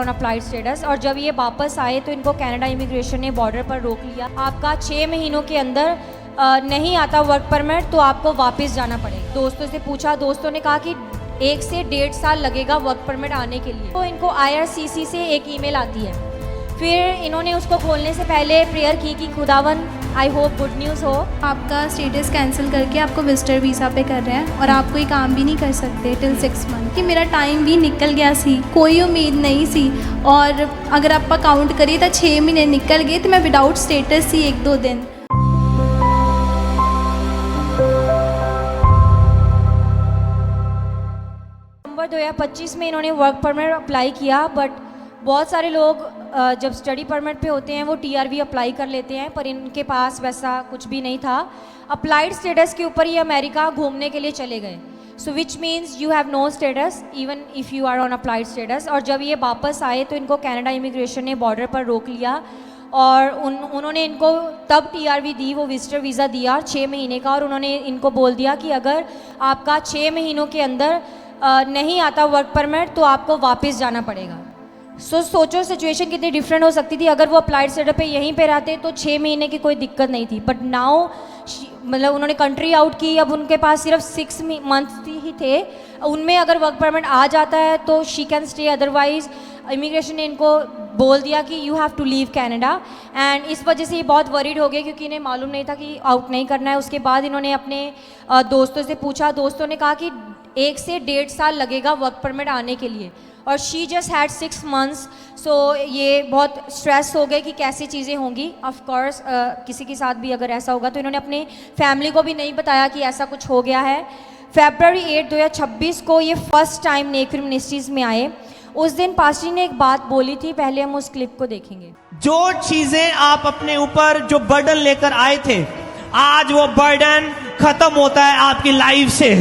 Applied status, और जब ये वापस आए तो इनको कनाडा इमिग्रेशन ने बॉर्डर पर रोक लिया। आपका 6 महीनों के अंदर नहीं आता वर्क परमिट तो आपको वापस जाना पड़ेगा। दोस्तों से पूछा, दोस्तों ने कहा कि 1 से 1.5 साल लगेगा वर्क परमिट आने के लिए। तो इनको IRCC से एक ईमेल आती है। फिर इन्होंने उसको खोलने से पहले प्रेयर की कि खुदावन आई होप गुड न्यूज़ हो। आपका स्टेटस कैंसिल करके आपको विजिटर वीज़ा पे कर रहे हैं और आप कोई काम भी नहीं कर सकते टिल 6 मंथ। कि मेरा टाइम भी निकल गया सी, कोई उम्मीद नहीं सी, और अगर आप काउंट करिए तो 6 महीने निकल गए तो मैं विदाउट स्टेटस ही 1-2 दिन। नवंबर 2025 में इन्होंने वर्क परमिट अप्लाई किया, बट बहुत सारे लोग जब स्टडी परमिट पे होते हैं वो TRV अप्लाई कर लेते हैं, पर इनके पास वैसा कुछ भी नहीं था। अप्लाइड स्टेटस के ऊपर ये अमेरिका घूमने के लिए चले गए। So which means you have no status even if you are on applied status. और जब ये वापस आए तो इनको कनाडा इमिग्रेशन ने बॉर्डर पर रोक लिया और उन्होंने इनको तब TRV दी, वो विजिटर वीज़ा दिया 6 महीने का, और उन्होंने इनको बोल दिया कि अगर आपका 6 महीनों के अंदर नहीं आता वर्क परमिट तो आपको वापस जाना पड़ेगा। सोचो सिचुएशन कितनी डिफरेंट हो सकती थी। अगर वो अप्लाइड सेटअप पे यहीं पे रहते तो 6 महीने की कोई दिक्कत नहीं थी, बट नाउ मतलब उन्होंने कंट्री आउट की। अब उनके पास सिर्फ 6 मंथ्स ही थे, उनमें अगर वर्क परमिट आ जाता है तो she can stay, otherwise immigration ने इनको बोल दिया कि you have to leave Canada. And इस वजह से ये बहुत वरीड हो गए क्योंकि इन्हें मालूम नहीं था कि आउट नहीं करना है। उसके बाद इन्होंने अपने दोस्तों से पूछा, दोस्तों ने कहा कि 1 से 1.5 साल लगेगा वर्क परमिट आने के लिए, और शी जस्ट हैड 6 मंथ्स। सो ये बहुत स्ट्रेस हो गए कि कैसी चीज़ें होंगी। ऑफ कोर्स किसी के साथ भी अगर ऐसा होगा तो इन्होंने अपने फैमिली को भी नहीं बताया कि ऐसा कुछ हो गया है। February 8, 2026 को ये फर्स्ट टाइम नेकफिल्म मिनिस्ट्रीज में आए। उस दिन पास्टर ने एक बात बोली थी, पहले हम उस क्लिप को देखेंगे। जो चीजें आप अपने ऊपर जो बर्डन लेकर आए थे, आज वो बर्डन खत्म होता है आपकी लाइफ से।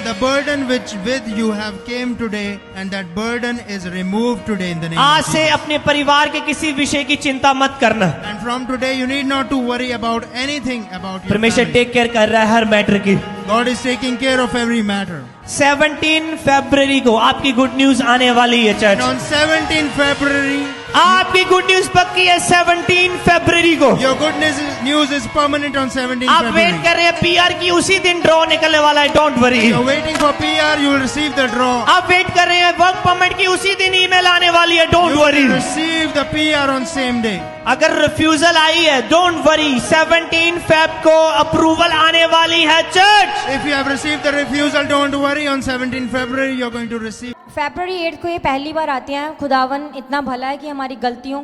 The burden which with you have came today, and that burden is removed today in the name आज of से Jesus. अपने परिवार के किसी विषय की चिंता मत करना। And from today you need not to worry about anything about your परमेश्वर family. टेक केयर कर रहा है हर मैटर की। God is taking care of every matter. 17 फरवरी को आपकी गुड न्यूज आने वाली है And चर्च। on 17 February, आपकी गुड न्यूज पक्की है 17 फरवरी को। your good news is permanent on 17 आप वेट February. कर रहे हैं PR की, उसी दिन ड्रॉ निकलने वाला है, don't worry. You're waiting for PR, you will receive the draw. आप वेट कर रहे हैं वर्क परमिट की, उसी दिन ईमेल आने वाली है, don't You worry. will receive the PR on same day. अगर रिफ्यूजल आई है, डोंट वरी, 17 फेब को अप्रूवल आने वाली है church. If you have received the refusal, don't worry. On 17 February, you're going to receive. February 8 को ये पहली बार आते हैं। खुदावन इतना भला है कि हमारी गलतियों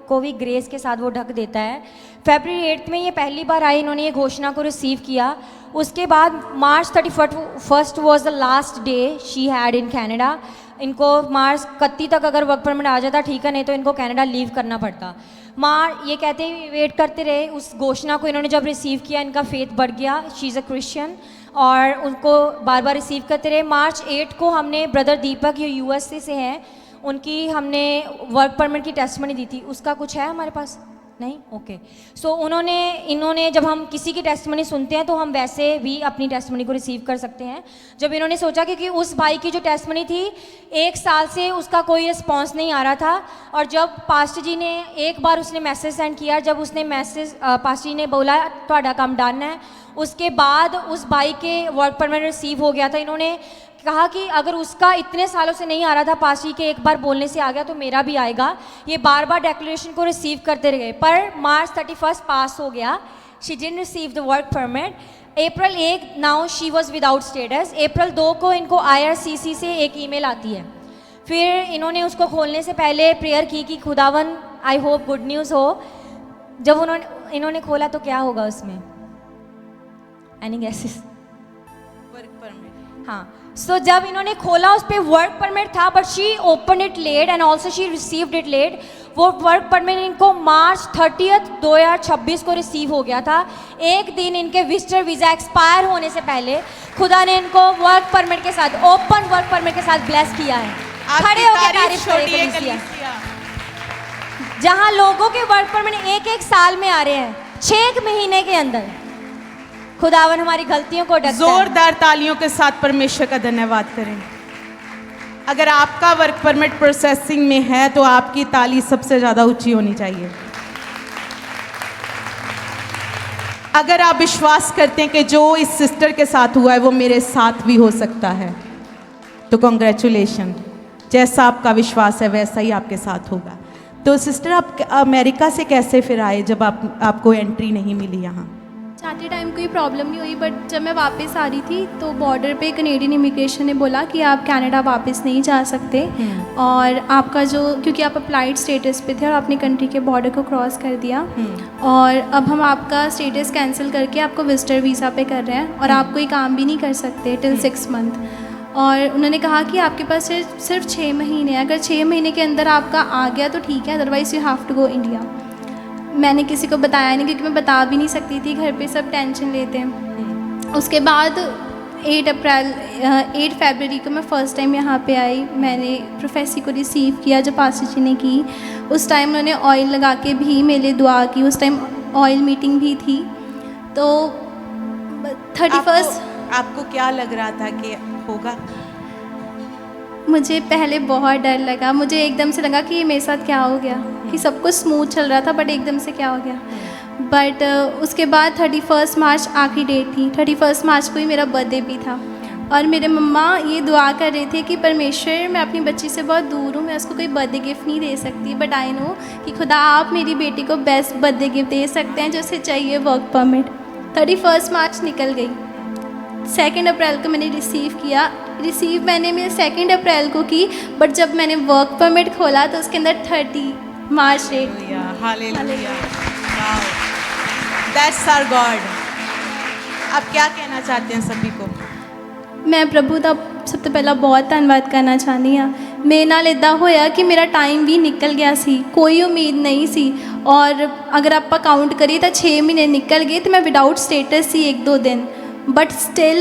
को भी ग्रेस के साथ वो ढक देता है। February 8 में ये पहली बार आए, इन्होंने ये घोषणा को रिसीव किया। उसके बाद March 31 was the last day she had in Canada. इनको मार्च 31 तक अगर वर्क परमिट आ जाता ठीक है, नहीं तो इनको कनाडा लीव करना पड़ता। ये कहते हैं वेट करते रहे। उस घोषणा को इन्होंने जब रिसीव किया, इनका फेथ बढ़ गया। शी इज़ अ क्रिश्चियन, और उनको बार बार रिसीव करते रहे। March 8 को हमने ब्रदर दीपक, ये USA से हैं, उनकी हमने वर्क परमिट की टेस्टमनी दी थी। उसका कुछ है हमारे पास? नहीं, ओके। सो इन्होंने जब हम किसी की टेस्टमनी सुनते हैं तो हम वैसे भी अपनी टेस्टमनी को रिसीव कर सकते हैं। जब इन्होंने सोचा कि उस भाई की जो टेस्टमनी थी 1 साल से उसका कोई रिस्पॉन्स नहीं आ रहा था, और जब पास्टर जी ने एक बार उसने मैसेज सेंड किया, जब उसने मैसेज पास्टर जी ने बोला ਤੁਹਾਡਾ काम डन है, उसके बाद उस भाई के वर्क परमिट रिसीव हो गया था। इन्होंने कहा कि अगर उसका इतने सालों से नहीं आ रहा था, पास्टर के एक बार बोलने से आ गया तो मेरा भी आएगा। ये बार बार डेक्लेरेशन को रिसीव करते रहे, पर March 31 पास हो गया। She didn't receive the work permit. April 1 now she was without status. April 2 को इनको IRCC से एक ईमेल आती है। फिर इन्होंने उसको खोलने से पहले प्रेयर की कि खुदावन आई होप गुड न्यूज़ हो। जब इन्होंने खोला तो क्या होगा उसमें? Any guesses? Work permit. हाँ, सो जब इन्होंने खोला उस पर वर्क परमिट था, but she open it let and also she received it let. वो वर्क परमिट इनको March 30, 2026 को रिसीव हो गया था। एक दिन इनके विजिटर वीज़ा एक्सपायर होने से पहले खुदा ने इनको वर्क परमिट के साथ, ओपन वर्क परमिट के साथ ब्लेस किया है। खड़े होकर तारीफ करें कलीसिया। जहां लोगों के वर्क परमिट 1-1 साल में आ रहे हैं, 6 महीने के अंदर। खुदावन हमारी गलतियों को ढकता है। जोरदार तालियों के साथ परमेश्वर का धन्यवाद करें। अगर आपका वर्क परमिट प्रोसेसिंग में है तो आपकी ताली सबसे ज़्यादा ऊंची होनी चाहिए। अगर आप विश्वास करते हैं कि जो इस सिस्टर के साथ हुआ है वो मेरे साथ भी हो सकता है, तो कॉन्ग्रेचुलेशन। जैसा आपका विश्वास है वैसा ही आपके साथ होगा। तो सिस्टर, आप अमेरिका से कैसे फिर आए जब आपको एंट्री नहीं मिली यहाँ? जाते टाइम कोई प्रॉब्लम नहीं हुई, बट जब मैं वापस आ रही थी तो बॉर्डर पे कनेडियन इमिग्रेशन ने बोला कि आप कनाडा वापस नहीं जा सकते, और आपका जो, क्योंकि आप अप्लाइड स्टेटस पे थे और आपने कंट्री के बॉर्डर को क्रॉस कर दिया, और अब हम आपका स्टेटस कैंसिल करके आपको विजिटर वीज़ा पे कर रहे हैं और आप कोई काम भी नहीं कर सकते टिल 6 मंथ। और उन्होंने कहा कि आपके पास सिर्फ 6 महीने हैं, अगर 6 महीने के अंदर आपका आ गया तो ठीक है, otherwise you have to go India. मैंने किसी को बताया नहीं, क्योंकि मैं बता भी नहीं सकती थी, घर पे सब टेंशन लेते हैं। उसके बाद 8 फरवरी को मैं फ़र्स्ट टाइम यहाँ पे आई। मैंने प्रोफेसी को रिसीव किया जो पास्टर जी ने की। उस टाइम उन्होंने ऑयल लगा के भी मेरे लिए दुआ की। उस टाइम ऑयल मीटिंग भी थी। तो 31 आपको क्या लग रहा था कि होगा? मुझे पहले बहुत डर लगा। मुझे एकदम से लगा कि ये मेरे साथ क्या हो गया, कि सब कुछ स्मूथ चल रहा था बट एकदम से क्या हो गया। बट उसके बाद 31 मार्च आखिरी डेट थी। 31 मार्च को ही मेरा बर्थडे भी था, और मेरे मम्मा ये दुआ कर रहे थे कि परमेश्वर, मैं अपनी बच्ची से बहुत दूर हूँ, मैं उसको कोई बर्थडे गिफ्ट नहीं दे सकती, बट आई नो कि खुदा आप मेरी बेटी को बेस्ट बर्थडे गिफ्ट दे सकते हैं, जो उसे चाहिए वर्क परमिट। 31 मार्च निकल गई। 2 अप्रैल को मैंने रिसीव मैंने मेरे 2 अप्रैल को की, बट जब मैंने वर्क परमिट खोला तो उसके अंदर 30 मार्च डेट थी। That's our God. आप क्या कहना चाहते हैं सभी को? मैं प्रभु का सब तो पहला बहुत धन्यवाद करना चाहती हाँ। मेरे नाल इदा होया कि मेरा टाइम भी निकल गया सी, कोई उम्मीद नहीं सी, और अगर आप काउंट करिए तो 6 महीने निकल गए तो मैं विदाउट स्टेटस सी 1-2 दिन, बट स्टिल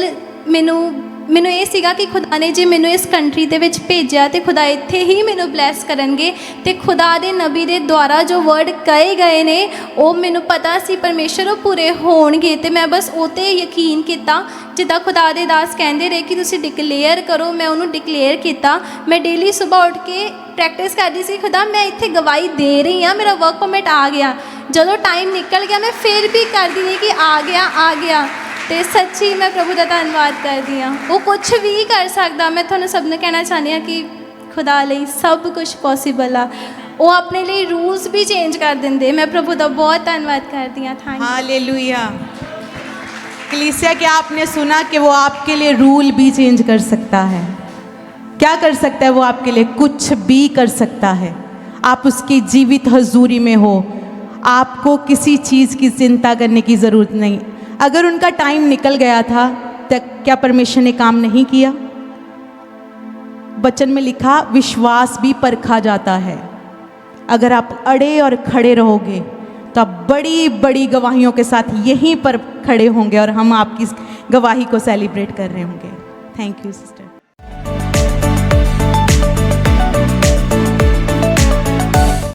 ਮੈਨੂੰ ਇਹ ਸੀਗਾ ਕਿ ਖੁਦਾ ਨੇ ਜੇ ਮੈਨੂੰ ਇਸ ਕੰਟਰੀ ਦੇ ਵਿੱਚ ਭੇਜਿਆ ਤੇ ਖੁਦਾ ਇੱਥੇ ਹੀ ਮੈਨੂੰ ਬਲੈਸ ਕਰਨਗੇ, ਤੇ ਖੁਦਾ ਦੇ ਨਬੀ ਦੇ ਦੁਆਰਾ ਜੋ ਵਰਡ ਕਹੇ ਗਏ ਨੇ ਉਹ ਮੈਨੂੰ ਪਤਾ ਸੀ ਪਰਮੇਸ਼ਰ ਉਹ ਪੂਰੇ ਹੋਣਗੇ, ਤੇ ਮੈਂ ਬਸ ਉਹ 'ਤੇ ਯਕੀਨ ਕੀਤਾ। ਜਿੱਦਾਂ ਖੁਦਾ ਦੇ ਦਾਸ ਕਹਿੰਦੇ ਰਹੇ ਕਿ ਤੁਸੀਂ ਡਿਕਲੇਅਰ ਕਰੋ, ਮੈਂ ਉਹਨੂੰ ਡਿਕਲੇਅਰ ਕੀਤਾ। ਮੈਂ ਡੇਲੀ ਸਵੇਰ ਉੱਠ ਕੇ ਪ੍ਰੈਕਟਿਸ ਕਰਦੀ ਸੀ, ਖੁਦਾ ਮੈਂ ਇੱਥੇ ਗਵਾਹੀ ਦੇ ਰਹੀ ਹਾਂ, ਮੇਰਾ ਵਰਕ ਪਰਮਿਟ ਆ ਗਿਆ। ਜਦੋਂ ਟਾਈਮ ਨਿਕਲ ਗਿਆ ਮੈਂ ਫਿਰ ਵੀ ਕਰਦੀ ਰਹੀ ਕਿ ਆ ਗਿਆ। ਤੇ ਸੱਚੀ ਮੈਂ ਪ੍ਰਭੂ ਦਾ ਧੰਨਵਾਦ ਕਰਦੀ ਹਾਂ। ਉਹ ਕੁਝ ਵੀ ਕਰ ਸਕਦਾ। ਮੈਂ ਤੁਹਾਨੂੰ ਸਭ ਨੂੰ ਕਹਿਣਾ ਚਾਹੁੰਦੀ ਹਾਂ ਕਿ ਖੁਦਾ ਲਈ ਸਭ ਕੁਝ ਪੋਸੀਬਲ ਆ। ਉਹ ਆਪਣੇ ਲਈ ਰੂਲਸ ਵੀ ਚੇਂਜ ਕਰ ਦਿੰਦੇ। मैं प्रभु का बहुत धन्यवाद करती हूँ। Thank you. हालेलुया। कलीसिया, क्या आपने सुना कि वो आपके लिए रूल भी चेंज कर सकता है? क्या कर सकता है वो आपके लिए? कुछ भी कर सकता है। आप उसकी जीवित हजूरी में हो, आपको किसी चीज़ की चिंता करने की ज़रूरत नहीं। अगर उनका टाइम निकल गया था तो क्या परमेश्वर ने काम नहीं किया? वचन में लिखा विश्वास भी परखा जाता है। अगर आप अड़े और खड़े रहोगे तो आप बड़ी बड़ी गवाहियों के साथ यहीं पर खड़े होंगे और हम आपकी गवाही को सेलिब्रेट कर रहे होंगे। Thank you sister.